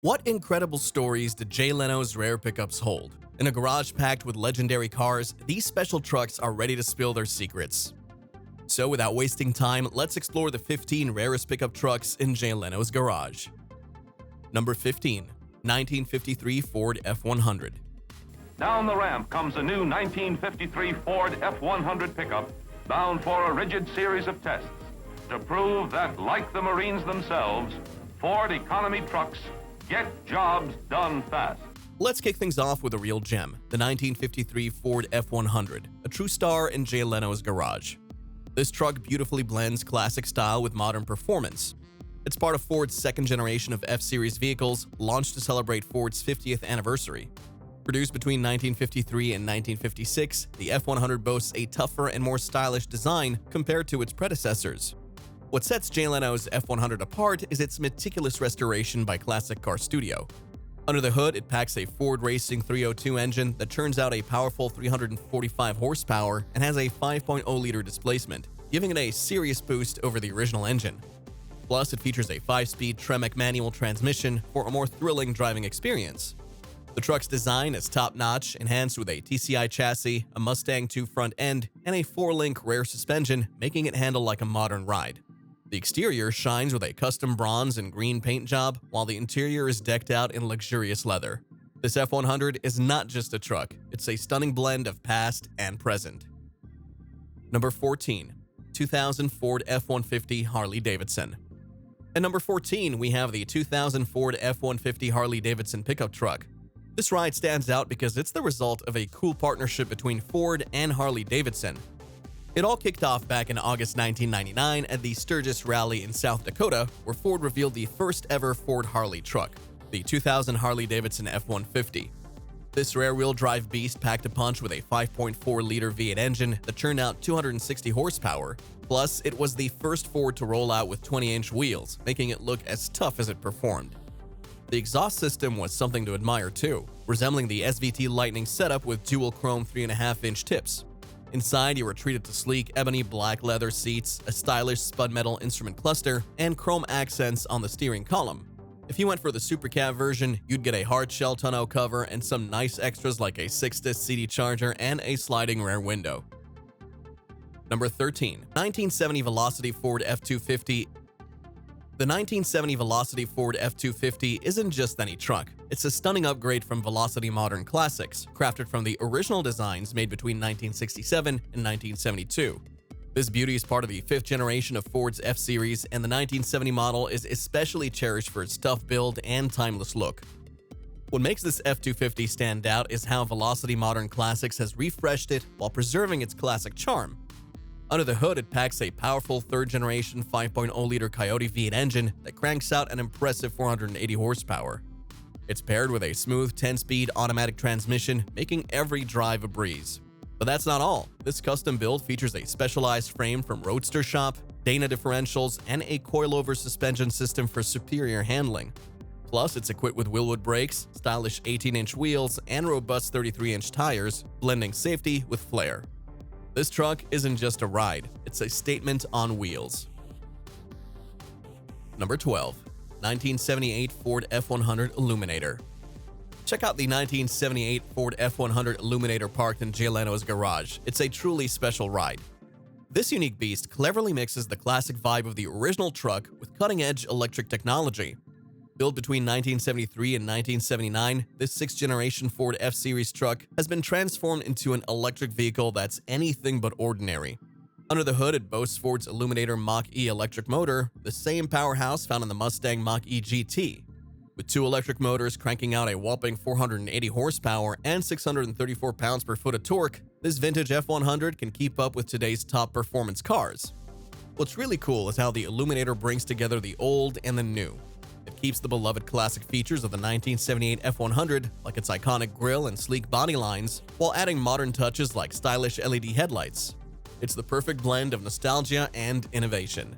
What incredible stories did Jay Leno's rare pickups hold? In a garage packed with legendary cars, these special trucks are ready to spill their secrets. So without wasting time, let's explore the 15 rarest pickup trucks in Jay Leno's garage. Number 15. 1953 Ford F100. Down the ramp comes a new 1953 Ford F100 pickup, bound for a rigid series of tests to prove that, like the Marines themselves, Ford economy trucks get jobs done fast. Let's kick things off with a real gem, the 1953 Ford F100, a true star in Jay Leno's garage. This truck beautifully blends classic style with modern performance. It's part of Ford's second generation of F-Series vehicles, launched to celebrate Ford's 50th anniversary. Produced between 1953 and 1956, the F100 boasts a tougher and more stylish design compared to its predecessors. What sets Jay Leno's F100 apart is its meticulous restoration by Classic Car Studio. Under the hood, it packs a Ford Racing 302 engine that turns out a powerful 345 horsepower and has a 5.0-liter displacement, giving it a serious boost over the original engine. Plus, it features a 5-speed Tremec manual transmission for a more thrilling driving experience. The truck's design is top-notch, enhanced with a TCI chassis, a Mustang 2 front end, and a 4-link rear suspension, making it handle like a modern ride. The exterior shines with a custom bronze and green paint job, while the interior is decked out in luxurious leather. This F100 is not just a truck, it's a stunning blend of past and present. Number 14. 2000 Ford F150 Harley-Davidson. At number 14, we have the 2000 Ford F150 Harley-Davidson pickup truck. This ride stands out because it's the result of a cool partnership between Ford and Harley-Davidson. It all kicked off back in August 1999 at the Sturgis Rally in South Dakota, where Ford revealed the first ever Ford Harley truck, the 2000 Harley-Davidson F150. This rear-wheel drive beast packed a punch with a 5.4-liter V8 engine that churned out 260 horsepower. Plus, it was the first Ford to roll out with 20-inch wheels, making it look as tough as it performed. The exhaust system was something to admire too, resembling the SVT Lightning setup with dual chrome 3.5-inch tips. Inside, you were treated to sleek ebony black leather seats, a stylish spud metal instrument cluster, and chrome accents on the steering column. If you went for the Super Cab version, you'd get a hard shell tonneau cover and some nice extras like a 6-disc CD charger and a sliding rear window. Number 13. 1970 Velocity Ford F250. The 1970 Velocity Ford F250 isn't just any truck. It's a stunning upgrade from Velocity Modern Classics, crafted from the original designs made between 1967 and 1972. This beauty is part of the 5th generation of Ford's F-Series, and the 1970 model is especially cherished for its tough build and timeless look. What makes this F250 stand out is how Velocity Modern Classics has refreshed it while preserving its classic charm. Under the hood, it packs a powerful 3rd-generation 5.0-liter Coyote V8 engine that cranks out an impressive 480 horsepower. It's paired with a smooth 10-speed automatic transmission, making every drive a breeze. But that's not all. This custom build features a specialized frame from Roadster Shop, Dana differentials, and a coilover suspension system for superior handling. Plus, it's equipped with Willwood brakes, stylish 18-inch wheels, and robust 33-inch tires, blending safety with flair. This truck isn't just a ride, it's a statement on wheels. Number 12. 1978 Ford F100 Illuminator. Check out the 1978 Ford F100 Illuminator parked in Jay Leno's garage. It's a truly special ride. This unique beast cleverly mixes the classic vibe of the original truck with cutting-edge electric technology. Built between 1973 and 1979, this 6th-generation Ford F-Series truck has been transformed into an electric vehicle that's anything but ordinary. Under the hood, it boasts Ford's Illuminator Mach-E electric motor, the same powerhouse found in the Mustang Mach-E GT. With 2 electric motors cranking out a whopping 480 horsepower and 634 pounds-per-foot of torque, this vintage F100 can keep up with today's top performance cars. What's really cool is how the Illuminator brings together the old and the new. It keeps the beloved classic features of the 1978 F100, like its iconic grille and sleek body lines, while adding modern touches like stylish LED headlights. It's the perfect blend of nostalgia and innovation.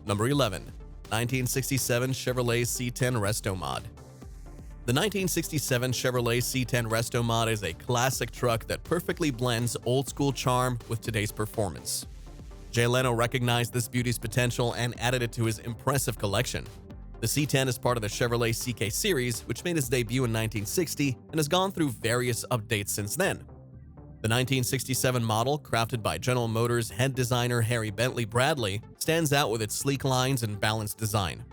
Number 11. 1967 Chevrolet C10 restomod. The 1967 Chevrolet C10 restomod is a classic truck that perfectly blends old-school charm with today's performance. Jay Leno recognized this beauty's potential and added it to his impressive collection. The C10 is part of the Chevrolet CK series, which made its debut in 1960 and has gone through various updates since then. The 1967 model, crafted by General Motors head designer Harry Bentley Bradley, stands out with its sleek lines and balanced design.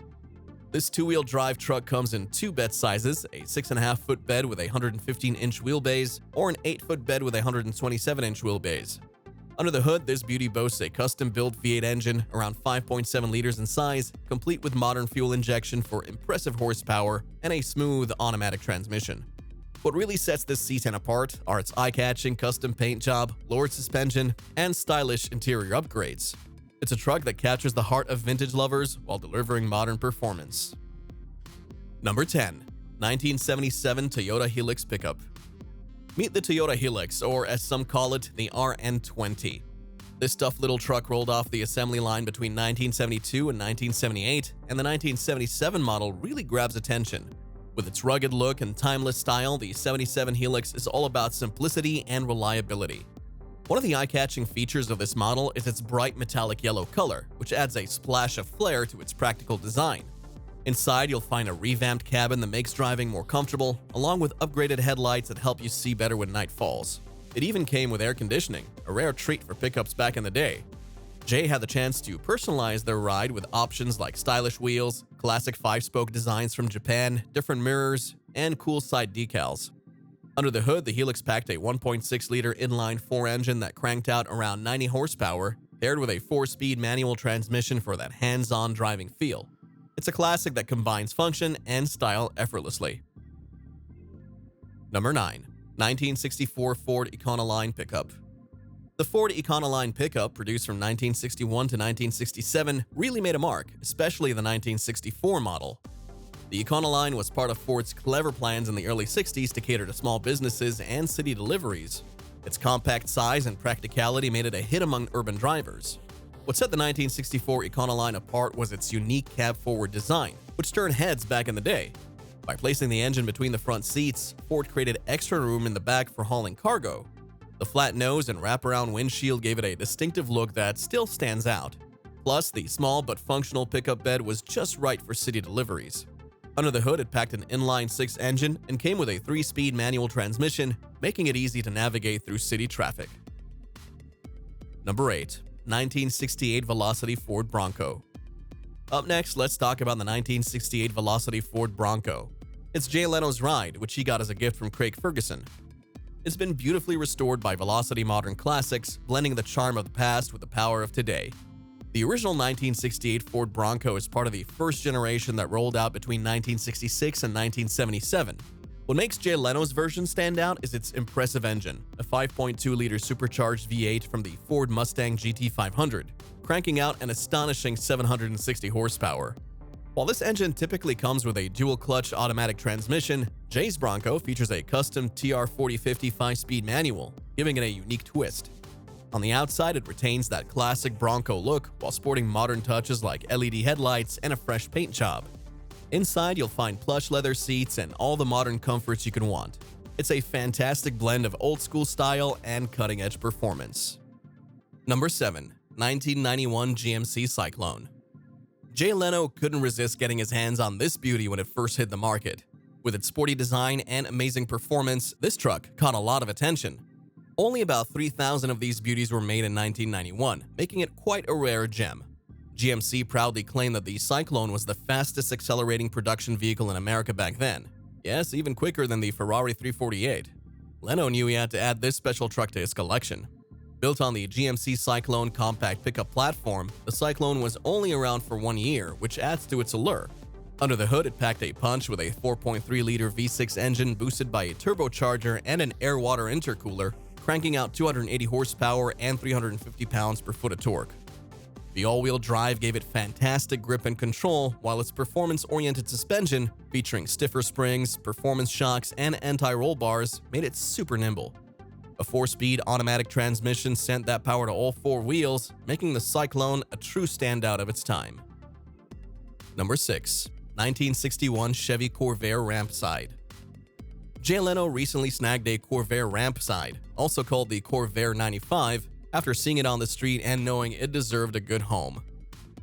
This two-wheel drive truck comes in two bed sizes, a 6.5-foot bed with a 115-inch wheelbase, or an 8-foot bed with a 127-inch wheelbase. Under the hood, this beauty boasts a custom-built V8 engine around 5.7 liters in size, complete with modern fuel injection for impressive horsepower and a smooth automatic transmission. What really sets this C10 apart are its eye-catching custom paint job, lowered suspension, and stylish interior upgrades. It's a truck that captures the heart of vintage lovers while delivering modern performance. Number 10. 1977 Toyota Hilux Pickup. Meet the Toyota Hilux, or as some call it, the RN20. This tough little truck rolled off the assembly line between 1972 and 1978, and the 1977 model really grabs attention. With its rugged look and timeless style, the 77 Hilux is all about simplicity and reliability. One of the eye-catching features of this model is its bright metallic yellow color, which adds a splash of flair to its practical design. Inside, you'll find a revamped cabin that makes driving more comfortable, along with upgraded headlights that help you see better when night falls. It even came with air conditioning, a rare treat for pickups back in the day. Jay had the chance to personalize their ride with options like stylish wheels, classic 5-spoke designs from Japan, different mirrors, and cool side decals. Under the hood, the Hilux packed a 1.6-liter inline-4 engine that cranked out around 90 horsepower, paired with a 4-speed manual transmission for that hands-on driving feel. It's a classic that combines function and style effortlessly. Number 9. 1964 Ford Econoline Pickup. The Ford Econoline pickup, produced from 1961 to 1967, really made a mark, especially the 1964 model. The Econoline was part of Ford's clever plans in the early 60s to cater to small businesses and city deliveries. Its compact size and practicality made it a hit among urban drivers. What set the 1964 Econoline apart was its unique cab-forward design, which turned heads back in the day. By placing the engine between the front seats, Ford created extra room in the back for hauling cargo. The flat nose and wraparound windshield gave it a distinctive look that still stands out. Plus, the small but functional pickup bed was just right for city deliveries. Under the hood, it packed an inline-6 engine and came with a 3-speed manual transmission, making it easy to navigate through city traffic. Number 8. 1968 Velocity Ford Bronco. Up next, let's talk about the 1968 Velocity Ford Bronco. It's Jay Leno's ride, which he got as a gift from Craig Ferguson. It's been beautifully restored by Velocity Modern Classics, blending the charm of the past with the power of today. The original 1968 Ford Bronco is part of the first generation that rolled out between 1966 and 1977. What makes Jay Leno's version stand out is its impressive engine, a 5.2-liter supercharged V8 from the Ford Mustang GT500, cranking out an astonishing 760 horsepower. While this engine typically comes with a dual-clutch automatic transmission, Jay's Bronco features a custom TR4050 5-speed manual, giving it a unique twist. On the outside, it retains that classic Bronco look while sporting modern touches like LED headlights and a fresh paint job. Inside, you'll find plush leather seats and all the modern comforts you can want. It's a fantastic blend of old-school style and cutting-edge performance. Number 7. 1991 GMC Syclone. Jay Leno couldn't resist getting his hands on this beauty when it first hit the market. With its sporty design and amazing performance, this truck caught a lot of attention. Only about 3,000 of these beauties were made in 1991, making it quite a rare gem. GMC proudly claimed that the Syclone was the fastest accelerating production vehicle in America back then. Yes, even quicker than the Ferrari 348. Leno knew he had to add this special truck to his collection. Built on the GMC Syclone compact pickup platform, the Syclone was only around for 1 year, which adds to its allure. Under the hood, it packed a punch with a 4.3-liter V6 engine boosted by a turbocharger and an air-water intercooler, cranking out 280 horsepower and 350 pounds per foot of torque. The all-wheel drive gave it fantastic grip and control, while its performance-oriented suspension, featuring stiffer springs, performance shocks, and anti-roll bars, made it super nimble. A 4-speed automatic transmission sent that power to all 4 wheels, making the Syclone a true standout of its time. Number 6. 1961 Chevy Corvair Ramp Side. Jay Leno recently snagged a Corvair Ramp Side, also called the Corvair 95, after seeing it on the street and knowing it deserved a good home.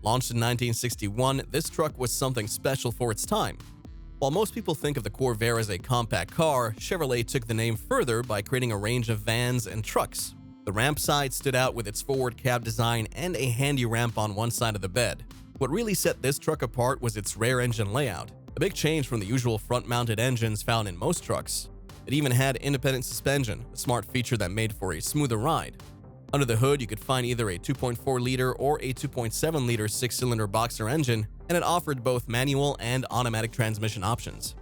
Launched in 1961, this truck was something special for its time. While most people think of the Corvair as a compact car, Chevrolet took the name further by creating a range of vans and trucks. The ramp side stood out with its forward cab design and a handy ramp on one side of the bed. What really set this truck apart was its rear engine layout, a big change from the usual front-mounted engines found in most trucks. It even had independent suspension, a smart feature that made for a smoother ride. Under the hood, you could find either a 2.4-liter or a 2.7-liter six-cylinder boxer engine, and it offered both manual and automatic transmission options.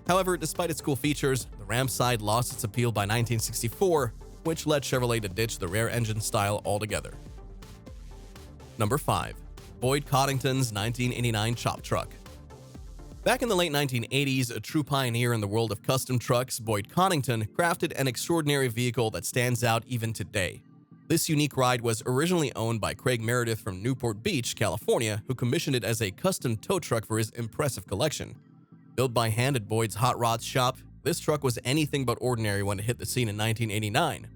However, despite its cool features, the ramp side lost its appeal by 1964, which led Chevrolet to ditch the rear engine style altogether. Number 5. Boyd Coddington's 1989 Chop Truck. Back in the late 1980s, a true pioneer in the world of custom trucks, Boyd Coddington crafted an extraordinary vehicle that stands out even today. This unique ride was originally owned by Craig Meredith from Newport Beach, California, who commissioned it as a custom tow truck for his impressive collection. Built by hand at Boyd's Hot Rods shop, this truck was anything but ordinary when it hit the scene in 1989.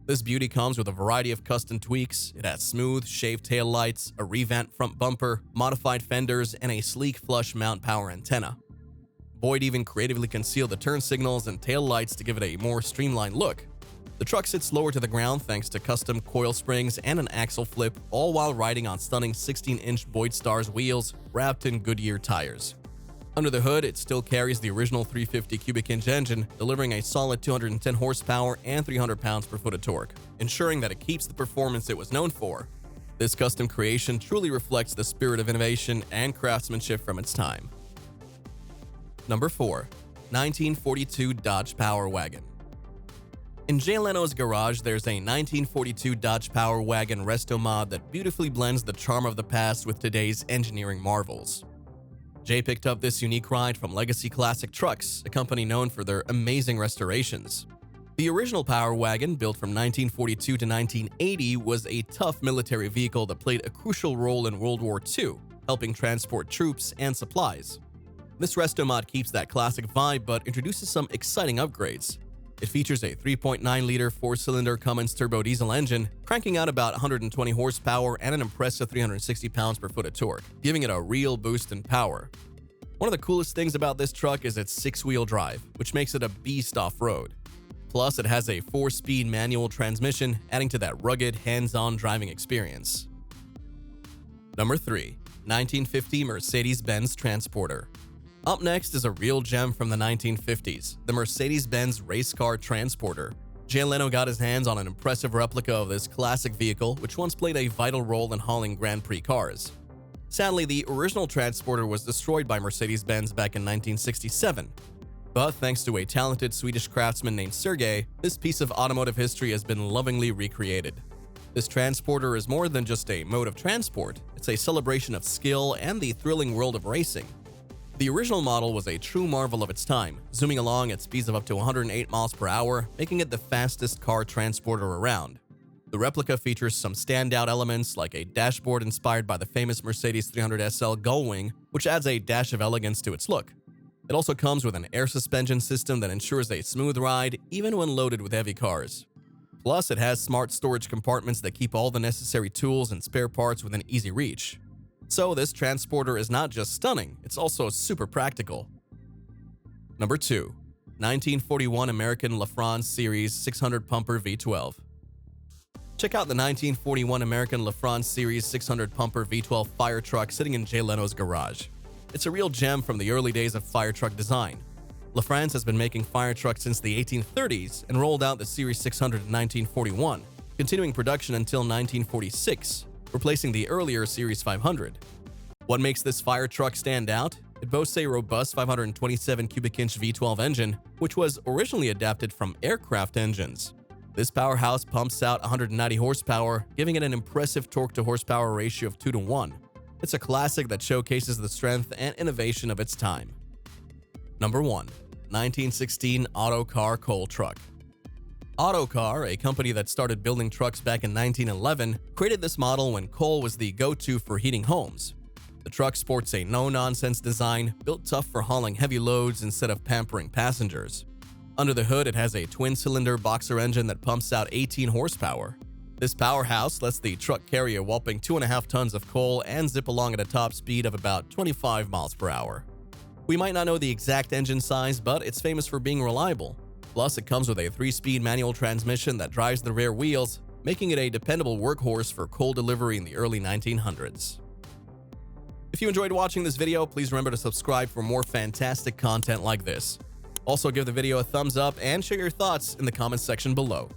This beauty comes with a variety of custom tweaks. It has smooth, shaved taillights, a revamped front bumper, modified fenders, and a sleek flush mount power antenna. Boyd even creatively concealed the turn signals and taillights to give it a more streamlined look. The truck sits lower to the ground thanks to custom coil springs and an axle flip, all while riding on stunning 16-inch Boyd Stars wheels wrapped in Goodyear tires. Under the hood, it still carries the original 350 cubic inch engine, delivering a solid 210 horsepower and 300 pounds per foot of torque, ensuring that it keeps the performance it was known for. This custom creation truly reflects the spirit of innovation and craftsmanship from its time. Number 4. 1942 Dodge Power Wagon. In Jay Leno's garage, there's a 1942 Dodge Power Wagon restomod that beautifully blends the charm of the past with today's engineering marvels. Jay picked up this unique ride from Legacy Classic Trucks, a company known for their amazing restorations. The original Power Wagon, built from 1942 to 1980, was a tough military vehicle that played a crucial role in World War II, helping transport troops and supplies. This restomod keeps that classic vibe but introduces some exciting upgrades. It features a 3.9-liter four-cylinder Cummins turbo diesel engine, cranking out about 120 horsepower and an impressive 360 pounds per foot of torque, giving it a real boost in power. One of the coolest things about this truck is its six-wheel drive, which makes it a beast off-road. Plus, it has a 4-speed manual transmission, adding to that rugged, hands-on driving experience. Number 3. 1950 Mercedes-Benz Transporter. Up next is a real gem from the 1950s, the Mercedes-Benz race car Transporter. Jay Leno got his hands on an impressive replica of this classic vehicle, which once played a vital role in hauling Grand Prix cars. Sadly, the original Transporter was destroyed by Mercedes-Benz back in 1967. But thanks to a talented Swedish craftsman named Sergey, this piece of automotive history has been lovingly recreated. This Transporter is more than just a mode of transport, it's a celebration of skill and the thrilling world of racing. The original model was a true marvel of its time, zooming along at speeds of up to 108 miles per hour, making it the fastest car transporter around. The replica features some standout elements like a dashboard inspired by the famous Mercedes 300 SL Gullwing, which adds a dash of elegance to its look. It also comes with an air suspension system that ensures a smooth ride even when loaded with heavy cars. Plus, it has smart storage compartments that keep all the necessary tools and spare parts within easy reach. So this Transporter is not just stunning, it's also super practical. Number 2. 1941 American LaFrance Series 600 Pumper V12. Check out the 1941 American LaFrance Series 600 Pumper V12 fire truck sitting in Jay Leno's garage. It's a real gem from the early days of fire truck design. LaFrance has been making fire trucks since the 1830s and rolled out the Series 600 in 1941, continuing production until 1946. Replacing the earlier Series 500. What makes this fire truck stand out? It boasts a robust 527 cubic inch V12 engine, which was originally adapted from aircraft engines. This powerhouse pumps out 190 horsepower, giving it an impressive torque-to-horsepower ratio of 2:1. It's a classic that showcases the strength and innovation of its time. Number 1. 1916 Autocar Coal Truck. Autocar, a company that started building trucks back in 1911, created this model when coal was the go-to for heating homes. The truck sports a no-nonsense design, built tough for hauling heavy loads instead of pampering passengers. Under the hood, it has a twin-cylinder boxer engine that pumps out 18 horsepower. This powerhouse lets the truck carry a whopping 2.5 tons of coal and zip along at a top speed of about 25 miles per hour. We might not know the exact engine size, but it's famous for being reliable. Plus, it comes with a 3-speed manual transmission that drives the rear wheels, making it a dependable workhorse for coal delivery in the early 1900s. If you enjoyed watching this video, please remember to subscribe for more fantastic content like this. Also, give the video a thumbs up and share your thoughts in the comments section below.